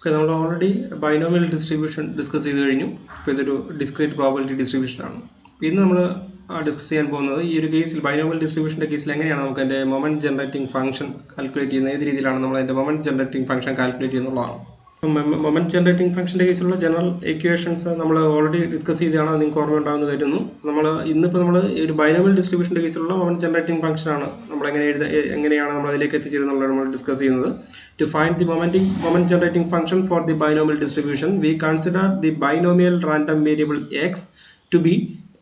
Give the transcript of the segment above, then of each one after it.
Okay, നമ്മൾ already binomial distribution discuss ചെയ്ത് കഴിഞ്ഞു. ഇപ്പോൾ ഇതൊരു ഡിസ്ക്രീറ്റ് പ്രോബബിലിറ്റി ഡിസ്ട്രിബ്യൂഷനാണ്. ഇന്ന് നമ്മൾ ഡിസ്കസ് ചെയ്യാൻ പോകുന്നത് ഈ ഒരു കേസിൽ ബൈനോമിയൽ ഡിസ്ട്രിബ്യൂഷൻ്റെ കേസിൽ എങ്ങനെയാണ് നമുക്ക് അതിൻ്റെ മൊമെൻറ്റ് ജനറേറ്റിംഗ് ഫംഗ്ഷൻ കാൽക്കുലേറ്റ് ചെയ്യുന്നത്, ഏത് രീതിയിലാണ് നമ്മൾ അതിൻ്റെ മൊമെൻറ്റ് ജനറേറ്റിംഗ് ഫംഗ്ഷൻ കാൽക്കുലേറ്റ് ചെയ്യുന്നുള്ളതാണ്. മൊമെൻറ്റ് ജനറേറ്റിംഗ് ഫംഗ്ഷൻ്റെ കേസിലുള്ള ജനറൽ ഇക്വേഷൻസ് നമ്മൾ ഓൾറെഡി ഡിസ്കസ് ചെയ്തതാണ്. അത് നിങ്ങൾക്ക് ഓർമ്മ ഉണ്ടാകുന്ന കരുതുന്നു. ഇന്നിപ്പോൾ നമ്മൾ ഒരു ബൈനോമിയൽ ഡിസ്ട്രിബ്യൂഷൻ്റെ കേസിലുള്ള മൊമെൻറ്റ് ജനറേറ്റിംഗ് ഫംഗ്ഷനാണ് നമ്മൾ എങ്ങനെയാണ് നമ്മൾ അതിലേക്ക് എത്തിച്ചേരുന്നുള്ളത് നമ്മൾ ഡിസ്കസ് ചെയ്യുന്നത്. To find the moment generating function for the binomial distribution, we consider the binomial random variable x to be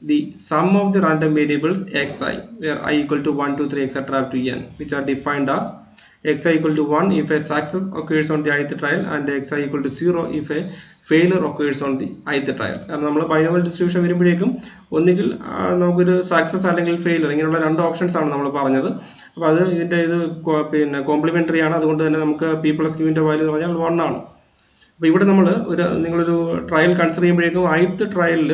the sum of the random variables xi, where I equal to 1, 2, 3, etc. up to n, which are defined as xi equal to 1 if a success occurs on the ith trial and xi equal to 0 if a failure occurs on the ith trial. കാരണം നമ്മൾ binomial distribution വരുമ്പോഴേക്കും ഒന്നുകിൽ നമുക്കൊരു success അല്ലെങ്കിൽ failure, ഇങ്ങനെയുള്ള രണ്ട് options ആണ് നമ്മൾ പറഞ്ഞത്. അപ്പോൾ അത് ഇതിൻ്റെ കോംപ്ലിമെൻ്ററി ആണ്. അതുകൊണ്ട് തന്നെ നമുക്ക് പി പ്ലസ് ക്യൂവിൻ്റെ വാല്യൂ എന്ന് പറഞ്ഞാൽ 1 ആണ്. അപ്പോൾ ഇവിടെ നിങ്ങളൊരു ട്രയൽ കൺസിഡർ ചെയ്യുമ്പോഴേക്കും ith ട്രയലിൽ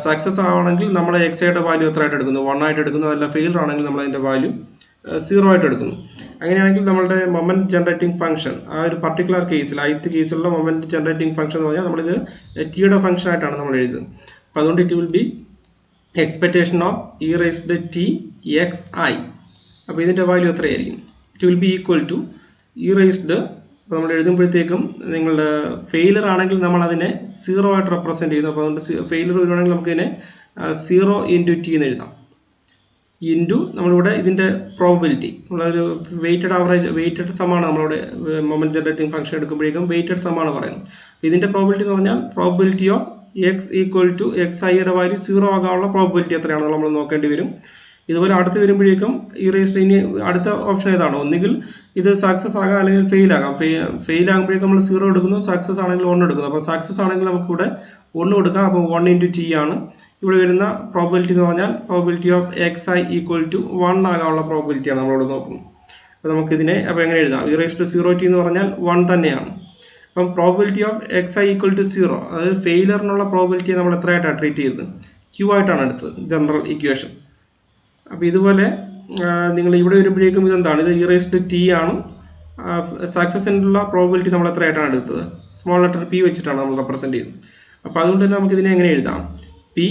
സക്സസ് ആവണമെങ്കിൽ നമ്മൾ എക്സയുടെ വാല്യൂ എത്ര ആയിട്ട് എടുക്കുന്നു? 1 ആയിട്ട് എടുക്കുന്നു. അതല്ല ഫെയിലർ ആണെങ്കിൽ നമ്മൾ അതിൻ്റെ വാല്യൂ 0 ആയിട്ട് എടുക്കുന്നു. അങ്ങനെയാണെങ്കിൽ നമ്മളുടെ മൊമെൻറ്റ് ജനറേറ്റിംഗ് ഫംഗ്ഷൻ ആ ഒരു പർട്ടിക്കുലർ കേസിൽ ith കേസിലുള്ള മൊമെൻറ്റ് ജനറേറ്റിംഗ് ഫംഗ്ഷൻ എന്ന് പറഞ്ഞാൽ നമ്മളിത് ടിയുടെ ഫംഗ്ഷൻ ആയിട്ടാണ് നമ്മൾ എഴുതുന്നത്. അപ്പോൾ അതുകൊണ്ട് it will be expectation of e raised t x i. അപ്പോൾ ഇതിൻ്റെ വാല്യൂ എത്രയായിരിക്കും? It will be equal to e raised. അപ്പോൾ നമ്മൾ എഴുതുമ്പോഴത്തേക്കും നിങ്ങളുടെ ഫെയിലർ ആണെങ്കിൽ നമ്മൾ അതിനെ 0 ആയിട്ട് റെപ്രസെൻറ്റ് ചെയ്യുന്നു. അപ്പോൾ അതുകൊണ്ട് ഫെയിലർ വരുവാണെങ്കിൽ നമുക്കിതിനെ 0 ഇൻറ്റു ടി എന്ന് എഴുതാം. ഇൻറ്റു നമ്മളിവിടെ ഇതിൻ്റെ പ്രോബബിലിറ്റി, നമ്മളൊരു വെയ്റ്റഡ് സമാണ് നമ്മളിവിടെ മൊമെൻറ്റ് ജനറേറ്റിംഗ് ഫംഗ്ഷൻ എടുക്കുമ്പോഴേക്കും വെയ്റ്റഡ് സമാണ് പറയുന്നത്. ഇതിൻ്റെ പ്രോബബിലിറ്റി എന്ന് പറഞ്ഞാൽ probability of x equal to x ഐയുടെ വാല്യൂ 0 ആകാനുള്ള പ്രോബബിലിറ്റി എത്രയാണെന്ന് നമ്മൾ നോക്കേണ്ടി വരും. ഇതുപോലെ അടുത്ത് വരുമ്പോഴേക്കും ഈ റേസ്റ്റ് ഇനി അടുത്ത ഓപ്ഷൻ ഏതാണ്? ഒന്നുകിൽ ഇത് സക്സസ് ആകാം അല്ലെങ്കിൽ ഫെയിൽ ആകാം. ഫെയിൽ ആകുമ്പോഴേക്കും നമ്മൾ 0 എടുക്കുന്നു, സക്സസ് ആണെങ്കിൽ 1 എടുക്കുന്നു. അപ്പോൾ സക്സസ് ആണെങ്കിൽ നമുക്കിവിടെ 1 കൊടുക്കാം. അപ്പോൾ 1 ഇൻറ്റു ടി ആണ് ഇവിടെ വരുന്ന പ്രോബബിലിറ്റി എന്ന് പറഞ്ഞാൽ probability of x i equal to 1 ആകാനുള്ള പ്രോബബിലിറ്റിയാണ് നമ്മളിവിടെ നോക്കുന്നത്. അപ്പോൾ നമുക്കിതിനെ അപ്പോൾ എങ്ങനെ എഴുതാം? ഈ റേസ്റ്റ് 0 ടി എന്ന് പറഞ്ഞാൽ 1 തന്നെയാണ്. അപ്പം probability of x i equal to 0, അതായത് ഫെയിലറിനുള്ള പ്രോബബിലിറ്റിയെ നമ്മൾ എത്രയായിട്ടാണ് ട്രീറ്റ് ചെയ്തത്? ക്യൂ ആയിട്ടാണ് എടുത്തത് ജനറൽ ഇക്വേഷൻ. അപ്പോൾ ഇതുപോലെ നിങ്ങൾ ഇവിടെ വരുമ്പോഴേക്കും ഇതെന്താണ്? ഇത് ഇ റൈസ്ഡ് ടി ആണ്. സക്സസിനുള്ള പ്രോബബിലിറ്റി നമ്മൾ എത്രയായിട്ടാണ് എടുത്തത്? സ്മോൾ ലെറ്റർ പി വെച്ചിട്ടാണ് നമ്മൾ റെപ്രസെൻറ്റ് ചെയ്യുന്നത്. അപ്പോൾ അതുകൊണ്ട് തന്നെ നമുക്കിതിനെ എങ്ങനെ എഴുതാം? P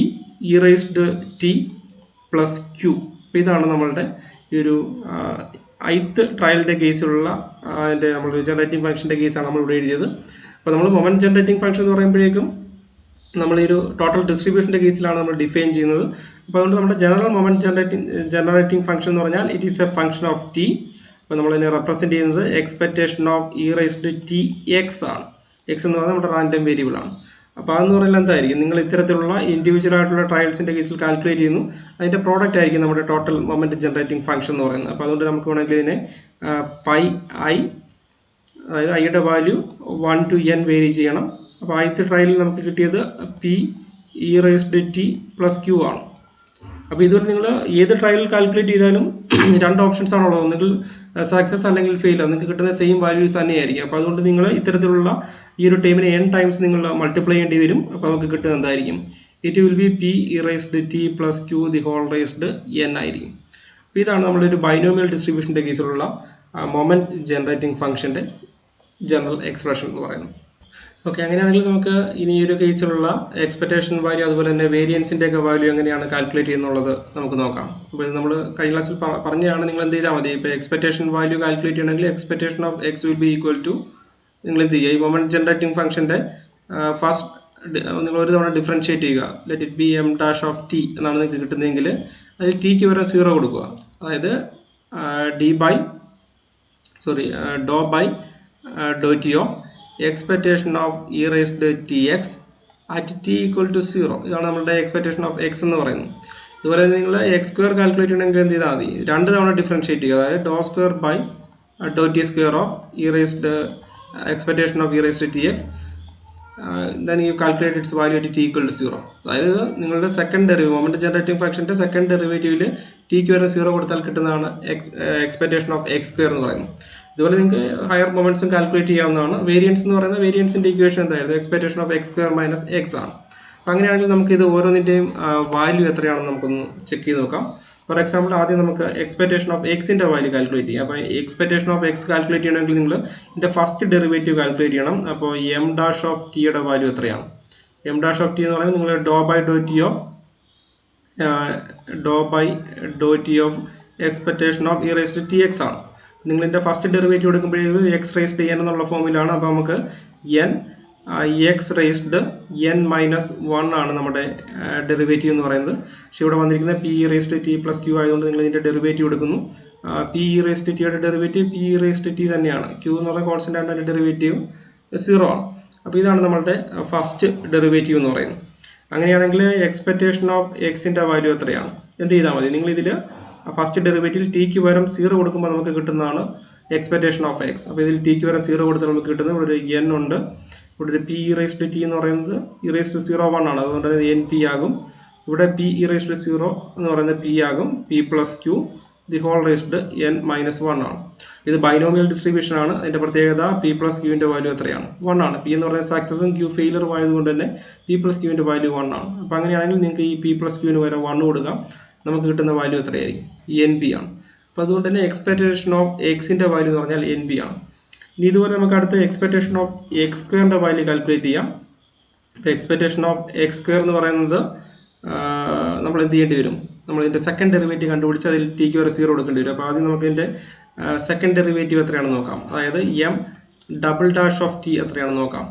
e raised t plus q. അപ്പോൾ ഇതാണ് നമ്മളുടെ ഈ ഒരു ith ട്രയലിൻ്റെ കേസിലുള്ള അതിൻ്റെ നമ്മൾ ജനറേറ്റിംഗ് ഫംഗ്ഷൻ്റെ കേസാണ് നമ്മളിവിടെ എഴുതിയത്. അപ്പോൾ നമ്മൾ മൊമെൻറ്റ് ജനറേറ്റിംഗ് ഫംഗ്ഷൻ എന്ന് പറയുമ്പോഴേക്കും നമ്മൾ ഈ ഒരു ടോട്ടൽ ഡിസ്ട്രിബ്യൂഷൻ്റെ കേസിലാണ് നമ്മൾ ഡിഫൈൻ ചെയ്യുന്നത്. അപ്പോൾ അതുകൊണ്ട് നമ്മുടെ ജനറൽ മൊമെൻറ്റ് ജനറേറ്റിംഗ് ഫംഗ്ഷൻ എന്ന് പറഞ്ഞാൽ it is A function of T. അപ്പോൾ നമ്മളതിനെ റെപ്രസെൻറ്റ് ചെയ്യുന്നത് expectation of e raised t x ആണ്. എക്സ് എന്ന് പറഞ്ഞാൽ നമ്മുടെ റാൻഡം വേരിയബിൾ ആണ്. അപ്പോൾ അതെന്ന് പറഞ്ഞാൽ എന്തായിരിക്കും? നിങ്ങൾ ഇത്തരത്തിലുള്ള ഇൻഡിവിജ്വൽ ആയിട്ടുള്ള ട്രയൽസിൻ്റെ കേസിൽ കാൽക്കുലേറ്റ് ചെയ്യുന്നു, അതിൻ്റെ പ്രോഡക്റ്റ് ആയിരിക്കും നമ്മുടെ ടോട്ടൽ മൊമെൻറ്റ് ജനറേറ്റിംഗ് ഫംഗ്ഷൻ എന്ന് പറയുന്നത്. അപ്പോൾ അതുകൊണ്ട് നമുക്ക് വേണമെങ്കിൽ ഇതിനെ പൈ ഐ, അതായത് ഐയുടെ വാല്യൂ 1 to n വേരി ചെയ്യണം. അപ്പോൾ ith ട്രയലിൽ നമുക്ക് കിട്ടിയത് p e raised t plus q ആണ്. അപ്പോൾ ഇതുവരെ നിങ്ങൾ ഏത് ട്രയലിൽ കാൽക്കുലേറ്റ് ചെയ്താലും 2 ഓപ്ഷൻസ് ആണുള്ളത്. ഒന്നുകിൽ സക്സസ് അല്ലെങ്കിൽ ഫെയിൽ, നിങ്ങൾക്ക് കിട്ടുന്ന സെയിം വാല്യൂസ് തന്നെയായിരിക്കും. അപ്പോൾ അതുകൊണ്ട് നിങ്ങൾ ഇത്തരത്തിലുള്ള ഈ ഒരു ടൈമിനെ n ടൈംസ് നിങ്ങൾ മൾട്ടിപ്ലൈ ചെയ്യേണ്ടി വരും. അപ്പോൾ നമുക്ക് കിട്ടുന്നത് എന്തായിരിക്കും? It will be p e raised t plus q the whole raised n ആയിരിക്കും. അപ്പോൾ ഇതാണ് നമ്മളൊരു ബൈനോമിയൽ ഡിസ്ട്രിബ്യൂഷൻ്റെ കേസിലുള്ള മൊമെൻറ്റ് ജനറേറ്റിംഗ് ഫംഗ്ഷൻ്റെ ജനറൽ എക്സ്പ്രഷൻ എന്ന് പറയുന്നത്. ഓക്കെ, അങ്ങനെയാണെങ്കിൽ നമുക്ക് ഇനി ഈ ഒരു കേസിലുള്ള എക്സ്പെക്ടേഷൻ വാല്യൂ അതുപോലെ തന്നെ വേരിയൻസിൻ്റെ ഒക്കെ വാല്യൂ എങ്ങനെയാണ് കാൽക്കുലേറ്റ് ചെയ്യുന്നുള്ളത് നമുക്ക് നോക്കാം. അപ്പോൾ ഇത് നമ്മൾ കഴിഞ്ഞ ക്ലാസ്സിൽ പറഞ്ഞതാണ്. നിങ്ങൾ എന്ത് ചെയ്താൽ മതി? ഇപ്പോൾ എക്സ്പെക്ടേഷൻ വാല്യൂ കാൽക്കുലേറ്റ് ചെയ്യണമെങ്കിൽ expectation of x will be equal to നിങ്ങൾ എന്ത് ചെയ്യുക? ഈ മൊമെൻറ്റ് ജനറേറ്റിംഗ് ഫംഗ്ഷൻ്റെ ഫസ്റ്റ് നിങ്ങൾ ഒരു തവണ ഡിഫറൻഷിയേറ്റ് ചെയ്യുക. Let it be m dash of t എന്നാണ് നിങ്ങൾക്ക് കിട്ടുന്നതെങ്കിൽ അതിൽ ടിക്ക് വരെ 0 കൊടുക്കുക. അതായത് do by do t of expectation of e raised t x at t equal to 0. ഇതാണ് നമ്മുടെ എക്സ്പെക്ടേഷൻ ഓഫ് എക്സ് എന്ന് പറയുന്നത്. ഇതുപോലെ നിങ്ങൾ എക്സ് സ്ക്വയർ കാൽക്കുലേറ്റ് ചെയ്യണമെങ്കിൽ എന്ത് ചെയ്താൽ മതി? 2 തവണ ഡിഫറൻഷിയേറ്റ് ചെയ്യുക. അതായത് do square by do t square of e raised expectation of e raised t x then you calculate its value at t equal to 0. അതായത് നിങ്ങളുടെ സെക്കൻഡ് ഡെറിവേറ്റീവ് മൊമെൻറ്റ് ജനറേറ്റിംഗ് ഫംഗ്ഷൻ്റെ സെക്കൻഡ് ഡെറിവേറ്റീവിൽ ടിക്ക് വരെ 0 കൊടുത്താൽ കിട്ടുന്നതാണ് എക്സ്പെക്ടേഷൻ ഓഫ് എക്സ് സ്ക്വയർ എന്ന് പറയുന്നത്. ഇതുപോലെ നിങ്ങൾക്ക് ഹയർ മൊമെൻറ്റ്സും കാൽക്കുലേറ്റ് ചെയ്യാവുന്നതാണ്. വേരിയൻസ് എന്ന് പറയുന്നത് വേരിയൻസിൻ്റെ ഇക്വേഷൻ എന്തായിരുന്നു? Expectation of x square minus X ആണ്. അപ്പോൾ അങ്ങനെയാണെങ്കിൽ നമുക്ക് ഇത് ഓരോന്നിൻ്റെയും വാല്യൂ എത്രയാണെന്ന് നമുക്കൊന്ന് ചെക്ക് ചെയ്ത് നോക്കാം. ഫോർ എക്സാമ്പിൾ ആദ്യം നമുക്ക് എക്സ്പെക്ടേഷൻ ഓഫ് എക്സിൻ്റെ വാല്യൂ കാൽക്കുലേറ്റ് ചെയ്യാം. അപ്പോൾ എക്സ്പെക്ടേഷൻ ഓഫ് എക്സ് കാൽക്കുലേറ്റ് ചെയ്യണമെങ്കിൽ നിങ്ങൾ ഇതിൻ്റെ ഫസ്റ്റ് ഡെറിവേറ്റീവ് കാൽക്കുലേറ്റ് ചെയ്യണം. അപ്പോൾ എം ഡാഷ് ഓഫ് ടിയുടെ വാല്യൂ എത്രയാണ്? എം ഡാഷ് ഓഫ് ടി എന്ന് പറയുന്നത് നിങ്ങൾ do by do t of expectation of e raise to t x ആണ്. നിങ്ങളിതിൻ്റെ ഫസ്റ്റ് ഡെറിവേറ്റീവ് എടുക്കുമ്പോഴേക്കും എക്സ് റേസ് ടു എൻ എന്നുള്ള ഫോമിലാണ്. അപ്പോൾ നമുക്ക് n x raised n minus 1 ആണ് നമ്മുടെ ഡെറിവേറ്റീവ് എന്ന് പറയുന്നത്. പക്ഷേ ഇവിടെ വന്നിരിക്കുന്നത് p e raise to t plus q ആയതുകൊണ്ട് നിങ്ങൾ ഇതിൻ്റെ ഡെറിവേറ്റീവ് എടുക്കുന്നു. പി ഇ റേസ് ടു ടിയുടെ derivative p e raise to t തന്നെയാണ്. ക്യൂ എന്നുള്ള കോൺസ്റ്റൻ്റ് ആണ്, അതിൻ്റെ ഡെറിവേറ്റീവ് 0 ആണ്. അപ്പോൾ ഇതാണ് നമ്മളുടെ ഫസ്റ്റ് ഡെറിവേറ്റീവ് എന്ന് പറയുന്നത്. അങ്ങനെയാണെങ്കിൽ എക്സ്പെക്ടേഷൻ ഓഫ് എക്സിൻ്റെ വാല്യൂ എത്രയാണ്? എന്ത് ചെയ്താൽ മതി, നിങ്ങളിതിൽ ഫസ്റ്റ് ഡെറിവേറ്റീവ് ടിക്ക് പകരം 0 കൊടുക്കുമ്പോൾ നമുക്ക് കിട്ടുന്നതാണ് എക്സ്പെക്ടേഷൻ ഓഫ് എക്സ്. അപ്പോൾ ഇതിൽ ടിക്ക് പകരം 0 കൊടുത്താൽ നമുക്ക് കിട്ടുന്നത് ഇവിടെ ഒരു എൻ ഉണ്ട്, ഇവിടെ ഒരു p e raise to t എന്ന് പറയുന്നത് ഇ റേസ് ടു 0 ആണ്, അതുകൊണ്ട് അത് എൻ പി ആകും. ഇവിടെ പി ഇ റേസ് ടു 0 എന്ന് പറയുന്നത് പി ആകും, p plus q the whole raised n minus 1 ആണ്. ഇത് ബൈനോമിയൽ ഡിസ്ട്രിബ്യൂഷൻ ആണ്. അതിൻ്റെ പ്രത്യേകത പി പ്ലസ് ക്യൂവിൻ്റെ വാല്യൂ എത്രയാണ്? 1 ആണ്. പി എന്ന് പറയുന്നത് സക്സസും ക്യൂ ഫെയിലറും ആയതുകൊണ്ട് തന്നെ പി പ്ലസ് ക്യൂവിൻ്റെ വാല്യൂ 1 ആണ്. അപ്പോൾ അങ്ങനെയാണെങ്കിൽ നിങ്ങൾക്ക് ഈ പി പ്ലസ് ക്യൂവിന് വരെ 1 കൊടുക്കാം, നമുക്ക് കിട്ടുന്ന വാല്യൂ എത്രയായിരിക്കും? എൻ പി ആണ്. അപ്പോൾ അതുകൊണ്ട് തന്നെ എക്സ്പെക്ടേഷൻ ഓഫ് എക്സിൻ്റെ വാല്യൂ എന്ന് പറഞ്ഞാൽ എൻ പി ആണ്. ഇനി ഇതുപോലെ നമുക്ക് അടുത്ത എക്സ്പെക്ടേഷൻ ഓഫ് എക്സ് സ്ക്വയറിൻ്റെ വാല്യൂ കാൽക്കുലേറ്റ് ചെയ്യാം. ഇപ്പോൾ എക്സ്പെക്ടേഷൻ ഓഫ് എക്സ് സ്ക്വയർ എന്ന് പറയുന്നത് നമ്മൾ എന്ത് ചെയ്യേണ്ടി വരും? നമ്മളിതിൻ്റെ സെക്കൻഡ് ഡെറിവേറ്റീവ് കണ്ടുപിടിച്ച് അതിൽ ടിക്ക് വരെ 0 കൊടുക്കേണ്ടി വരും. അപ്പോൾ ആദ്യം നമുക്ക് ഇതിൻ്റെ സെക്കൻഡ് ഡെറിവേറ്റീവ് എത്രയാണെന്ന് നോക്കാം. അതായത് M double dash of T എത്രയാണെന്ന് നോക്കാം.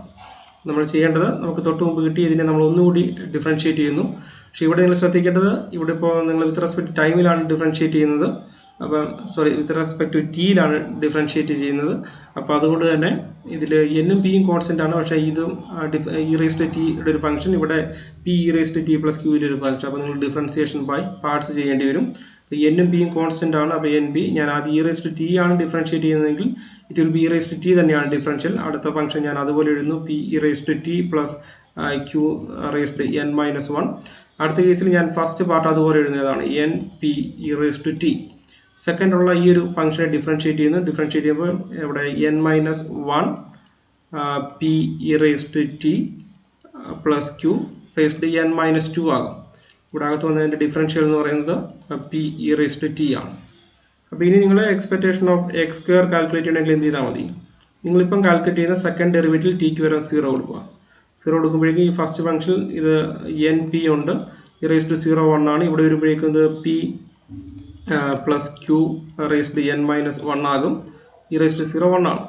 നമ്മൾ ചെയ്യേണ്ടത്, നമുക്ക് തൊട്ട് മുമ്പ് കിട്ടി, ഇതിനെ നമ്മൾ ഒന്നുകൂടി ഡിഫറൻഷ്യേറ്റ് ചെയ്യുന്നു. പക്ഷേ ഇവിടെ നിങ്ങൾ ശ്രദ്ധിക്കേണ്ടത്, ഇവിടെ ഇപ്പോൾ നിങ്ങൾ വിത്ത് റെസ്പെക്ട് ടൈമിലാണ് ഡിഫറൻഷ്യേറ്റ് ചെയ്യുന്നത്. അപ്പം വിത്ത് റെസ്പെക്ട് ടു ടിയിലാണ് ഡിഫറൻഷ്യേറ്റ് ചെയ്യുന്നത്. അപ്പോൾ അതുകൊണ്ട് തന്നെ ഇതിൽ എന്നും പിയും കോൺസ്റ്റൻ്റ് ആണ്. പക്ഷേ ഇതും ഇ റേസ് ടു ടിയുടെ ഒരു ഫംഗ്ഷൻ, ഇവിടെ p e raise to t plus ക്യൂവിൻ്റെ ഒരു ഫംഗ്ഷൻ. അപ്പോൾ നിങ്ങൾ ഡിഫറൻസിയേഷൻ ബൈ പാർട്സ് ചെയ്യേണ്ടി വരും. അപ്പോൾ എന്നും പിയും കോൺസ്റ്റൻ്റ് ആണ്. അപ്പോൾ എൻ പി ഞാൻ ആദ്യം ഇ റേസ് ടു ടി ആണ് ഡിഫറൻഷ്യേറ്റ് ചെയ്യുന്നതെങ്കിൽ it will be e raise to t തന്നെയാണ് ഡിഫറൻഷ്യൽ. അടുത്ത ഫംഗ്ഷൻ ഞാൻ അതുപോലെ എഴുതുന്നു, p e raise to t plus q raised n minus 1. അടുത്ത കേസിൽ ഞാൻ ഫസ്റ്റ് പാർട്ട് അതുപോലെ എഴുതുന്നതാണ്, n p e raise to t. Second ഉള്ള ഈ ഒരു ഫംഗ്ഷനെ ഡിഫറൻഷ്യേറ്റ് ചെയ്യുന്നു. ഡിഫറൻഷ്യേറ്റ് ചെയ്യുമ്പോൾ ഇവിടെ n minus 1 p e raise to t plus q raised n minus 2 ആകും. ഇവിടെ അകത്ത് വന്നതിൻ്റെ ഡിഫറൻഷ്യൽ എന്ന് പറയുന്നത് p e raise to t ആണ്. അപ്പോൾ ഇനി നിങ്ങൾ expectation of x square calculate ചെയ്യണമെങ്കിൽ എന്ത് ചെയ്താൽ മതി? നിങ്ങളിപ്പം കാൽക്കുലേറ്റ് ചെയ്യുന്ന സെക്കൻഡ് ഡെറിവേറ്റീവ് ടിക്ക് വരെ 0 കൊടുക്കുക. 0 കൊടുക്കുമ്പോഴേക്കും ഈ ഫസ്റ്റ് ഫംഗ്ഷൻ ഇത് എൻ പി ഉണ്ട്, ഇ റേസ് ടു 0 1 ആണ്. ഇവിടെ വരുമ്പോഴേക്കും ഇത് p plus q raised n minus 1 ആകും, ഇ റേസ് ടു 0 1 ആണ്.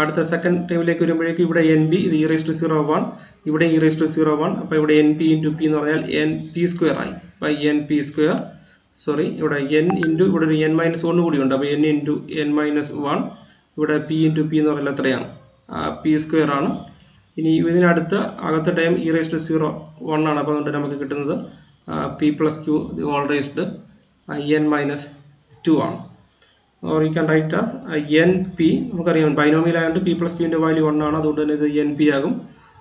അടുത്ത സെക്കൻഡ് ടൈമിലേക്ക് വരുമ്പോഴേക്കും ഇവിടെ എൻ ബി, ഇത് ഇ റേസ് ടു 0 1, ഇവിടെ ഇ റേസ് ടു 0 1. അപ്പോൾ ഇവിടെ എൻ പി ഇൻറ്റു പി എന്ന് പറഞ്ഞാൽ എൻ പി സ്ക്വയർ ആയി. അപ്പോൾ എൻ പി സ്ക്വയർ, ഇവിടെ എൻ ഇൻറ്റു ഇവിടെ ഒരു എൻ മൈനസ് 1 കൂടിയുണ്ട്. അപ്പോൾ എൻ ഇൻറ്റു എൻ മൈനസ് 1, ഇവിടെ പി ഇൻറ്റു പി എന്ന് പറഞ്ഞാൽ എത്രയാണ്? പി സ്ക്വയർ ആണ്. ഇനി ഇതിനടുത്ത് അകത്ത ടൈം ഇ റേസ് ടു 0 1 ആണ്. അപ്പോൾ അതുകൊണ്ട് നമുക്ക് കിട്ടുന്നത് p plus q the whole raised n minus 2 ആണ്. Or you can write as n p. നമുക്കറിയാം ബൈനോമിയൽ ആയതുകൊണ്ട് പി പ്ലസ് ക്യൂവിൻ്റെ വാല്യൂ 1 ആണ്, അതുകൊണ്ട് തന്നെ ഇത് എൻ പി ആകും.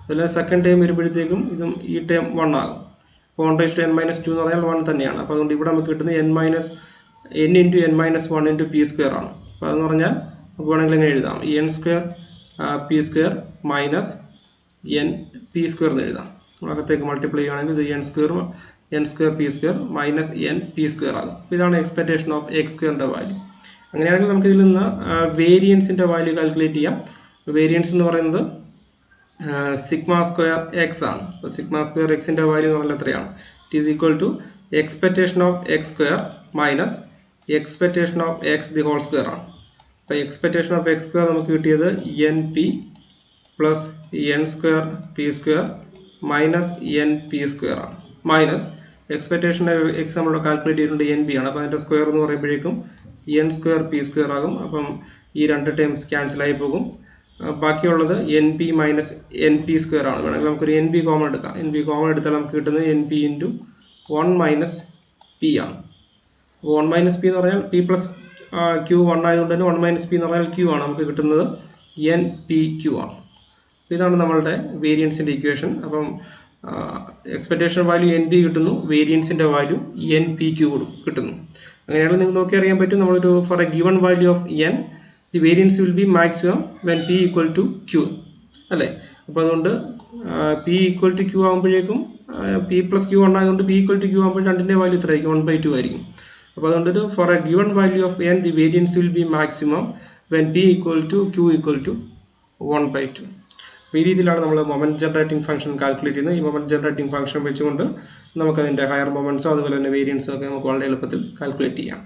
അതുപോലെ സെക്കൻഡ് ടൈം വരുമ്പോഴത്തേക്കും ഇതും ഈ ടൈം 1 ആകും. അപ്പോൾ 1 റേസ് ടു എൻ മൈനസ് 2 എന്ന് പറഞ്ഞാൽ 1 തന്നെയാണ്. അപ്പോൾ അതുകൊണ്ട് ഇവിടെ നമുക്ക് കിട്ടുന്നത് N into N minus 1 into P square ആണ്. അപ്പോൾ അതെന്ന് പറഞ്ഞാൽ നമുക്ക് വേണമെങ്കിൽ എങ്ങനെ എഴുതാം? N square p square minus n p square എന്ന് എഴുതാം. അകത്തേക്ക് മൾട്ടിപ്ലൈ ചെയ്യുകയാണെങ്കിൽ ഇത് N square p square minus n p square ആകും. അപ്പോൾ ഇതാണ് എക്സ്പെക്ടേഷൻ ഓഫ് എക്സ് സ്ക്വയറിൻ്റെ വാല്യൂ. അങ്ങനെയാണെങ്കിൽ നമുക്ക് ഇതിൽ നിന്ന് വേരിയൻസിൻ്റെ വാല്യൂ കാൽക്കുലേറ്റ് ചെയ്യാം. വേരിയൻസ് എന്ന് പറയുന്നത് സിഗ്മ സ്ക്വയർ എക്സ് ആണ്. അപ്പോൾ സിഗ്മ സ്ക്വയർ എക്സിൻ്റെ വാല്യൂ എന്ന് പറഞ്ഞാൽ എത്രയാണ്? It is equal to expectation of x square minus expectation of x the whole square ആണ്. അപ്പോൾ എക്സ്പെക്ടേഷൻ ഓഫ് എക്സ് സ്ക്വയർ നമുക്ക് കിട്ടിയത് n p plus n square p square minus n p square ആണ്. Minus expectation x നമ്മളിവിടെ calculate ചെയ്തിട്ടുണ്ട് n p ആണ്. അപ്പോൾ അതിൻ്റെ സ്ക്വയർ എന്ന് പറയുമ്പോഴേക്കും എൻ സ്ക്വയർ പി സ്ക്വയർ ആകും. അപ്പം ഈ രണ്ട് ടേംസ് ക്യാൻസലായി പോകും. ബാക്കിയുള്ളത് N P minus n p square ആണ്. വേണമെങ്കിൽ നമുക്കൊരു എൻ പി കോമൺ എടുക്കാം. എൻ പി കോമൺ എടുത്താൽ നമുക്ക് കിട്ടുന്നത് N P into 1 minus P ആണ്. അപ്പോൾ 1 മൈനസ് പി എന്ന് പറഞ്ഞാൽ പി പ്ലസ് ക്യൂ 1 ആയതുകൊണ്ട് തന്നെ 1 മൈനസ് പി എന്ന് പറഞ്ഞാൽ ക്യൂ ആണ്. നമുക്ക് കിട്ടുന്നത് എൻ പി ക്യൂ ആണ്. ഇതാണ് നമ്മളുടെ വേരിയൻസിൻ്റെ ഇക്വേഷൻ. അപ്പം എക്സ്പെക്ടേഷൻ വാല്യൂ എൻ പി കിട്ടുന്നു, വേരിയൻസിൻ്റെ വാല്യൂ എൻ പി ക്യൂ കിട്ടുന്നു. അങ്ങനെയാണെങ്കിൽ നിങ്ങൾക്ക് നോക്കി അറിയാൻ പറ്റും, നമ്മളൊരു for a given value of n the variance will be maximum when p equal to q അല്ലേ. അപ്പോൾ അതുകൊണ്ട് പി ഈക്വൽ ടു ക്യൂ ആകുമ്പോഴേക്കും പി പ്ലസ് ക്യൂ 1 ആയതുകൊണ്ട് പി ഈക്വൽ ടു ക്യൂ ആകുമ്പോൾ രണ്ടിൻ്റെ വാല്യൂ എത്ര ആയിരിക്കും? 1/2 ആയിരിക്കും. അപ്പോൾ അതുകൊണ്ടൊരു for a given value of n the variance will be maximum when p equal to q equal to 1/2. ഈ രീതിയിലാണ് നമ്മൾ മൊമെന്റ് ജനറേറ്റിംഗ് ഫംഗ്ഷൻ കാൽക്കുലേറ്റ് ചെയ്യുന്നത്. ഈ മൊമെന്റ് ജനറേറ്റിംഗ് ഫംഗ്ഷൻ വെച്ചുകൊണ്ട് നമുക്കതിൻ്റെ ഹയർ മൊമെന്റ്സോ അതുപോലെ തന്നെ വേരിയൻസോ ഒക്കെ നമുക്ക് വളരെ എളുപ്പത്തിൽ കാൽക്കുലേറ്റ് ചെയ്യാം.